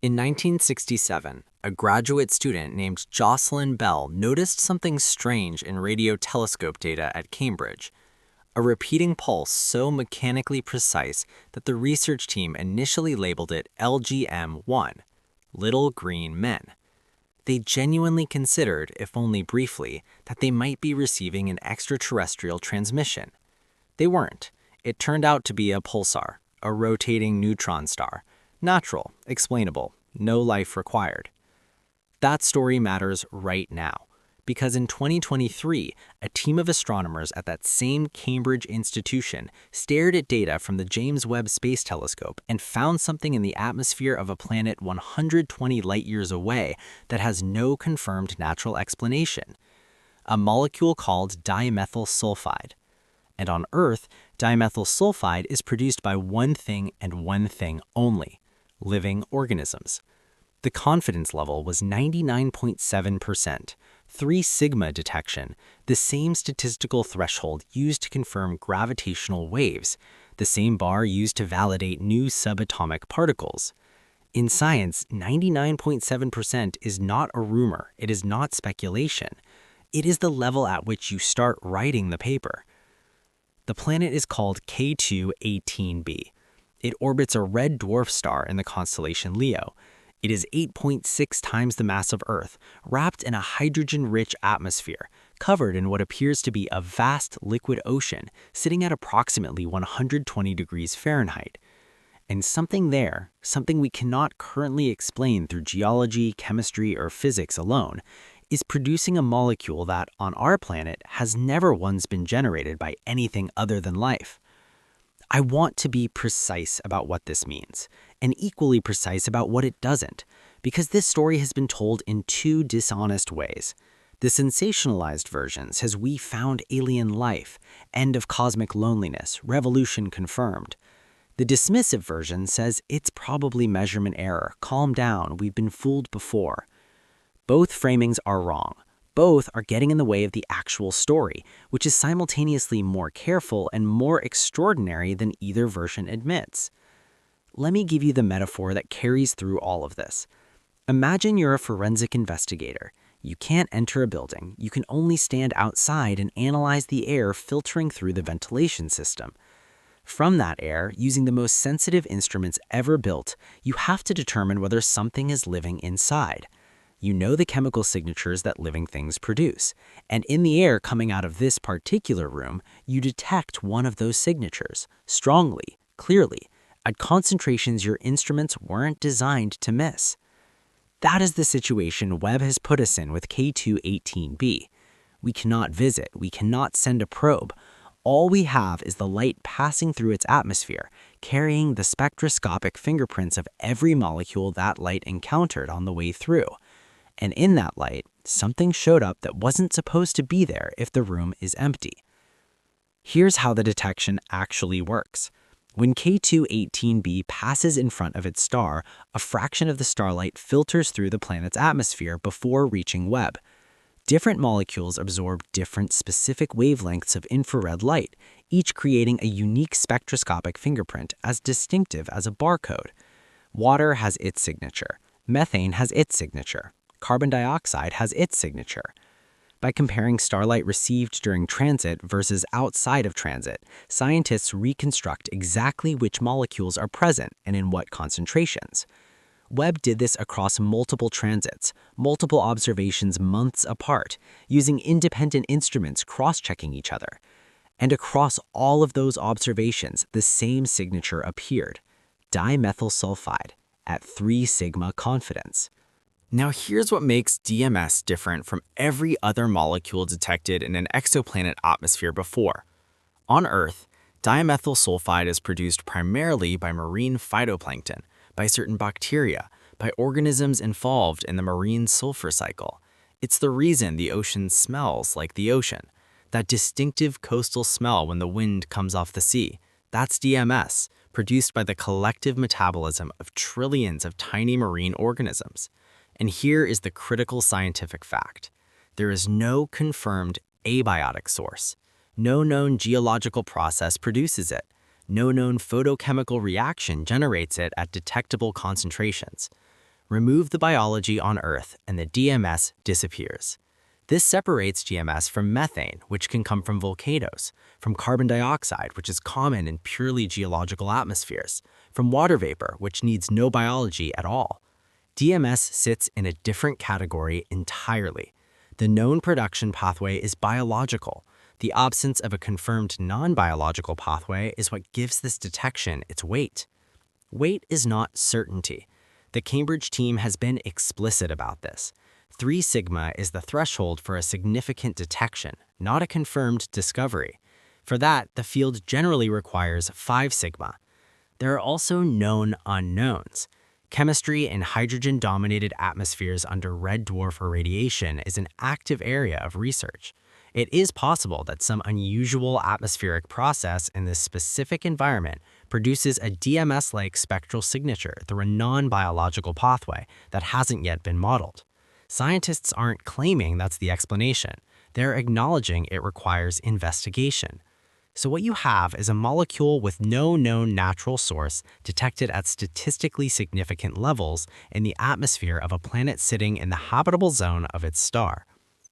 In 1967, a graduate student named Jocelyn Bell noticed something strange in radio telescope data at Cambridge, a repeating pulse so mechanically precise that the research team initially labeled it LGM-1, Little Green Men. They genuinely considered, if only briefly, that they might be receiving an extraterrestrial transmission. They weren't. It turned out to be a pulsar, a rotating neutron star. Natural, explainable, no life required. That story matters right now, because in 2023, a team of astronomers at that same Cambridge institution stared at data from the James Webb Space Telescope and found something in the atmosphere of a planet 120 light-years away that has no confirmed natural explanation. A molecule called dimethyl sulfide. And on Earth, dimethyl sulfide is produced by one thing and one thing only: living organisms. The confidence level was 99.7%, 3 sigma detection, the same statistical threshold used to confirm gravitational waves, the same bar used to validate new subatomic particles. In science, 99.7% is not a rumor, it is not speculation. It is the level at which you start writing the paper. The planet is called K2-18b. It orbits a red dwarf star in the constellation Leo. It is 8.6 times the mass of Earth, wrapped in a hydrogen-rich atmosphere, covered in what appears to be a vast liquid ocean, sitting at approximately 120 degrees Fahrenheit. And something there, something we cannot currently explain through geology, chemistry, or physics alone, is producing a molecule that, on our planet, has never once been generated by anything other than life. I want to be precise about what this means, and equally precise about what it doesn't, because this story has been told in 2 dishonest ways. The sensationalized version says we found alien life, end of cosmic loneliness, revolution confirmed. The dismissive version says it's probably measurement error, calm down, we've been fooled before. Both framings are wrong. Both are getting in the way of the actual story, which is simultaneously more careful and more extraordinary than either version admits. Let me give you the metaphor that carries through all of this. Imagine you're a forensic investigator. You can't enter a building. You can only stand outside and analyze the air filtering through the ventilation system. From that air, using the most sensitive instruments ever built, you have to determine whether something is living inside. You know the chemical signatures that living things produce, and in the air coming out of this particular room, you detect one of those signatures, strongly, clearly, at concentrations your instruments weren't designed to miss. That is the situation Webb has put us in with K2-18b. We cannot visit, we cannot send a probe. All we have is the light passing through its atmosphere, carrying the spectroscopic fingerprints of every molecule that light encountered on the way through. And in that light, something showed up that wasn't supposed to be there if the room is empty. Here's how the detection actually works. When K2-18b passes in front of its star, a fraction of the starlight filters through the planet's atmosphere before reaching Webb. Different molecules absorb different specific wavelengths of infrared light, each creating a unique spectroscopic fingerprint as distinctive as a barcode. Water has its signature. Methane has its signature. Carbon dioxide has its signature. By comparing starlight received during transit versus outside of transit, scientists reconstruct exactly which molecules are present and in what concentrations. Webb did this across multiple transits, multiple observations months apart, using independent instruments cross-checking each other. And across all of those observations, the same signature appeared: dimethyl sulfide at 3 sigma confidence. Now here's what makes DMS different from every other molecule detected in an exoplanet atmosphere before. On Earth, dimethyl sulfide is produced primarily by marine phytoplankton, by certain bacteria, by organisms involved in the marine sulfur cycle. It's the reason the ocean smells like the ocean. That distinctive coastal smell when the wind comes off the sea. That's DMS, produced by the collective metabolism of trillions of tiny marine organisms. And here is the critical scientific fact. There is no confirmed abiotic source. No known geological process produces it. No known photochemical reaction generates it at detectable concentrations. Remove the biology on Earth and the DMS disappears. This separates GMS from methane, which can come from volcanoes, from carbon dioxide, which is common in purely geological atmospheres, from water vapor, which needs no biology at all. DMS sits in a different category entirely. The known production pathway is biological. The absence of a confirmed non-biological pathway is what gives this detection its weight. Weight is not certainty. The Cambridge team has been explicit about this. 3 sigma is the threshold for a significant detection, not a confirmed discovery. For that, the field generally requires 5 sigma. There are also known unknowns. Chemistry in hydrogen-dominated atmospheres under red dwarf irradiation is an active area of research. It is possible that some unusual atmospheric process in this specific environment produces a DMS-like spectral signature through a non-biological pathway that hasn't yet been modeled. Scientists aren't claiming that's the explanation. They're acknowledging it requires investigation. So what you have is a molecule with no known natural source detected at statistically significant levels in the atmosphere of a planet sitting in the habitable zone of its star.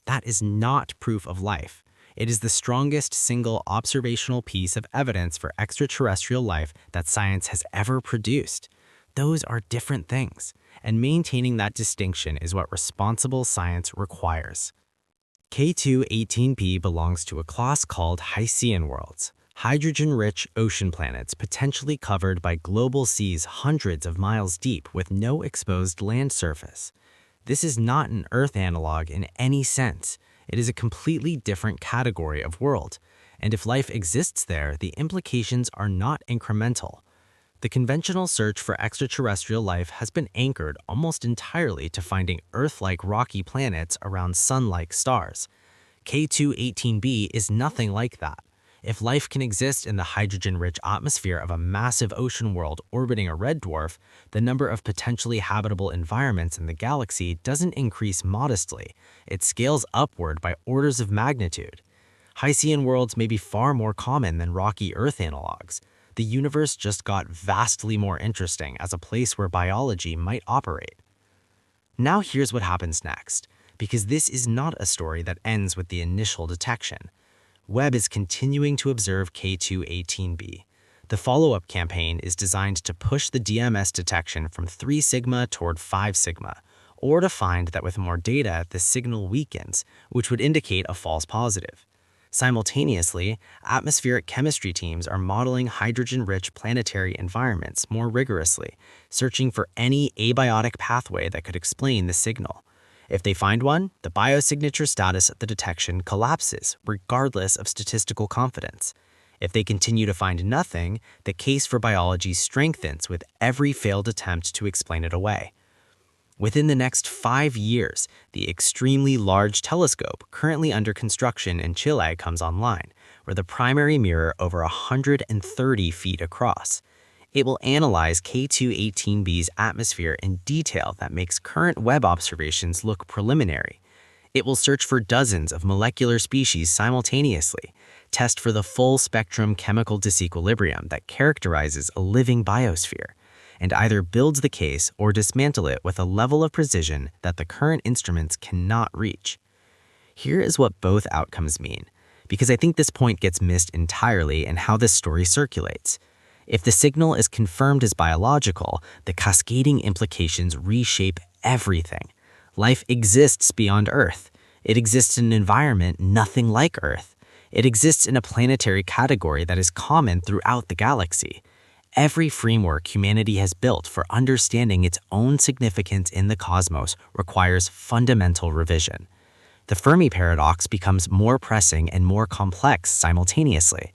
That is not proof of life. It is the strongest single observational piece of evidence for extraterrestrial life that science has ever produced. Those are different things, and maintaining that distinction is what responsible science requires. K2-18b belongs to a class called Hycean worlds, hydrogen-rich ocean planets potentially covered by global seas hundreds of miles deep with no exposed land surface. This is not an Earth analog in any sense. It is a completely different category of world, and if life exists there, the implications are not incremental. The conventional search for extraterrestrial life has been anchored almost entirely to finding Earth-like rocky planets around Sun-like stars. K2-18b is nothing like that. If life can exist in the hydrogen-rich atmosphere of a massive ocean world orbiting a red dwarf, the number of potentially habitable environments in the galaxy doesn't increase modestly. It scales upward by orders of magnitude. Hycean worlds may be far more common than rocky Earth analogs. The universe just got vastly more interesting as a place where biology might operate. Now here's what happens next, because this is not a story that ends with the initial detection. Webb is continuing to observe K2-18b. The follow-up campaign is designed to push the DMS detection from 3 sigma toward 5 sigma, or to find that with more data, the signal weakens, which would indicate a false positive. Simultaneously, atmospheric chemistry teams are modeling hydrogen-rich planetary environments more rigorously, searching for any abiotic pathway that could explain the signal. If they find one, the biosignature status of the detection collapses, regardless of statistical confidence. If they continue to find nothing, the case for biology strengthens with every failed attempt to explain it away. Within the next 5 years, the extremely large telescope currently under construction in Chile comes online, where the primary mirror over 130 feet across. It will analyze K2-18b's atmosphere in detail that makes current Webb observations look preliminary. It will search for dozens of molecular species simultaneously, test for the full-spectrum chemical disequilibrium that characterizes a living biosphere, and either builds the case or dismantle it with a level of precision that the current instruments cannot reach. Here is what both outcomes mean, because I think this point gets missed entirely in how this story circulates. If the signal is confirmed as biological, the cascading implications reshape everything. Life exists beyond Earth. It exists in an environment nothing like Earth. It exists in a planetary category that is common throughout the galaxy. Every framework humanity has built for understanding its own significance in the cosmos requires fundamental revision. The Fermi paradox becomes more pressing and more complex simultaneously.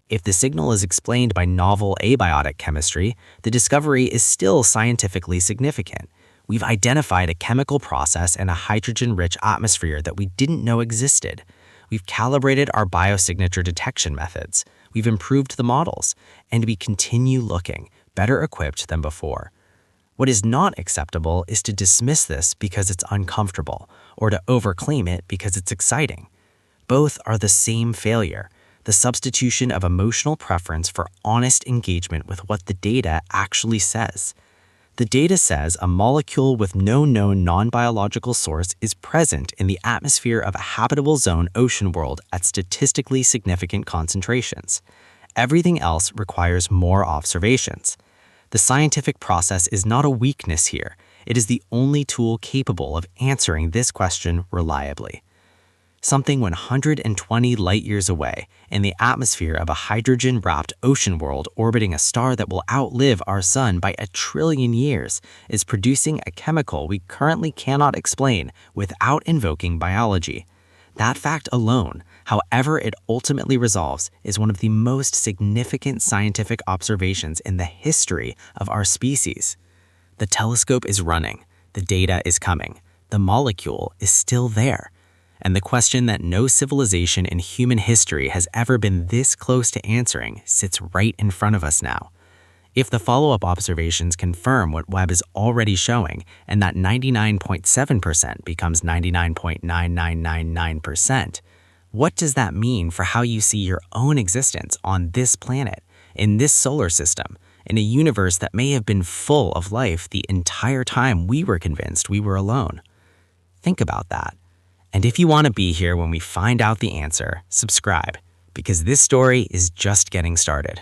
If the signal is explained by novel abiotic chemistry, the discovery is still scientifically significant. We've identified a chemical process in a hydrogen-rich atmosphere that we didn't know existed. We've calibrated our biosignature detection methods. We've improved the models, and we continue looking, better equipped than before. What is not acceptable is to dismiss this because it's uncomfortable, or to overclaim it because it's exciting. Both are the same failure, the substitution of emotional preference for honest engagement with what the data actually says. The data says a molecule with no known non-biological source is present in the atmosphere of a habitable zone ocean world at statistically significant concentrations. Everything else requires more observations. The scientific process is not a weakness here. It is the only tool capable of answering this question reliably. Something 120 light-years away, in the atmosphere of a hydrogen-wrapped ocean world orbiting a star that will outlive our sun by 1 trillion years, is producing a chemical we currently cannot explain without invoking biology. That fact alone, however it ultimately resolves, is one of the most significant scientific observations in the history of our species. The telescope is running, the data is coming, the molecule is still there. And the question that no civilization in human history has ever been this close to answering sits right in front of us now. If the follow-up observations confirm what Webb is already showing, and that 99.7% becomes 99.9999%, what does that mean for how you see your own existence on this planet, in this solar system, in a universe that may have been full of life the entire time we were convinced we were alone? Think about that. And if you want to be here when we find out the answer, subscribe, because this story is just getting started.